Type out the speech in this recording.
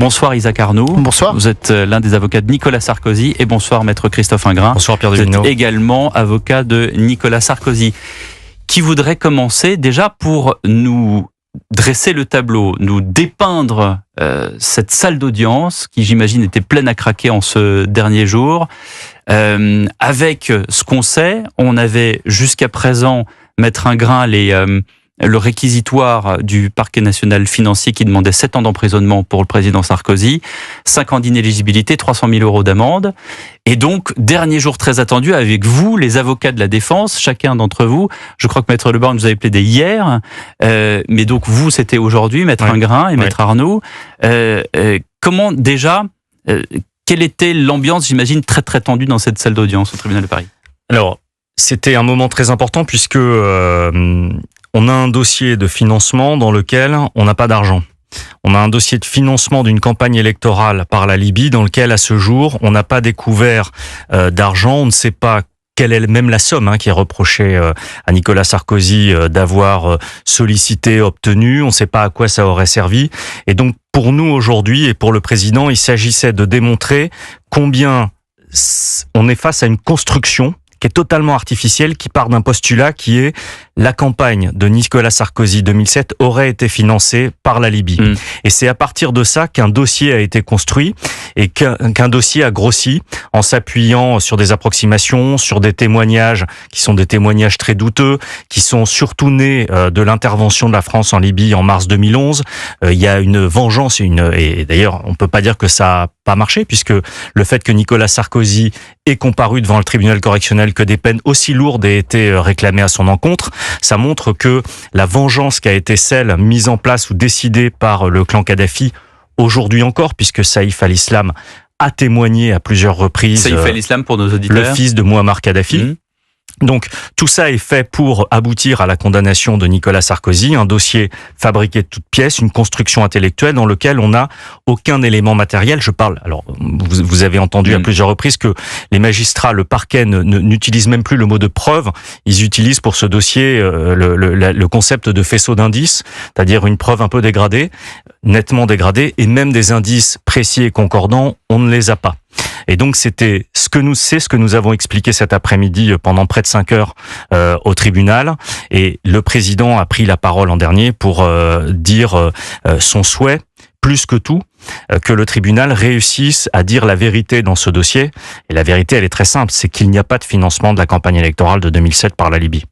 Bonsoir Isaac Arnoux. Bonsoir. Vous êtes l'un des avocats de Nicolas Sarkozy et bonsoir maître Christophe Ingrin. Bonsoir Pierre Vous Devino. êtes également avocat de Nicolas Sarkozy. Qui voudrait commencer déjà pour nous dresser le tableau, nous dépeindre cette salle d'audience qui j'imagine était pleine à craquer en ce dernier jour. Avec ce qu'on sait, on avait jusqu'à présent, maître Ingrin, le réquisitoire du parquet national financier qui demandait 7 ans d'emprisonnement pour le président Sarkozy, 5 ans d'inéligibilité, 300 000 euros d'amende. Et donc, dernier jour très attendu avec vous, les avocats de la défense, chacun d'entre vous. Je crois que maître Leborgne vous avez plaidé hier, mais donc vous, c'était aujourd'hui, maître Ingrin et maître Arnoux. Comment déjà, quelle était l'ambiance, j'imagine, très très tendue dans cette salle d'audience au tribunal de Paris? Alors, c'était un moment très important puisque on a un dossier de financement dans lequel on n'a pas d'argent. On a un dossier de financement d'une campagne électorale par la Libye dans lequel, à ce jour, on n'a pas découvert d'argent. On ne sait pas quelle est même la somme qui est reprochée à Nicolas Sarkozy d'avoir sollicité, obtenu. On ne sait pas à quoi ça aurait servi. Et donc, pour nous, aujourd'hui, et pour le président, il s'agissait de démontrer combien on est face à une construction qui est totalement artificielle, qui part d'un postulat qui est la campagne de Nicolas Sarkozy 2007 aurait été financée par la Libye. Et c'est à partir de ça qu'un dossier a été construit et qu'un dossier a grossi en s'appuyant sur des approximations, sur des témoignages qui sont des témoignages très douteux, qui sont surtout nés de l'intervention de la France en Libye en mars 2011. Il y a une vengeance et d'ailleurs on peut pas dire que ça a pas marché puisque le fait que Nicolas Sarkozy ait comparu devant le tribunal correctionnel, que des peines aussi lourdes aient été réclamées à son encontre, ça montre que la vengeance qui a été celle mise en place ou décidée par le clan Kadhafi, aujourd'hui encore, puisque Saïf al-Islam a témoigné à plusieurs reprises. Saïf al-Islam pour nos auditeurs. Le fils de Mouammar Kadhafi. Donc, tout ça est fait pour aboutir à la condamnation de Nicolas Sarkozy, un dossier fabriqué de toutes pièces, une construction intellectuelle dans lequel on n'a aucun élément matériel. Je parle, alors, vous avez entendu à plusieurs reprises que les magistrats, le parquet n'utilisent même plus le mot de preuve. Ils utilisent pour ce dossier le concept de faisceau d'indices, c'est-à-dire une preuve un peu dégradée, nettement dégradée, et même des indices précis et concordants, on ne les a pas. Et donc c'était ce que nous avons expliqué cet après-midi pendant près de 5 heures au tribunal. Et le président a pris la parole en dernier pour dire son souhait, plus que tout, que le tribunal réussisse à dire la vérité dans ce dossier. Et la vérité, elle est très simple, c'est qu'il n'y a pas de financement de la campagne électorale de 2007 par la Libye.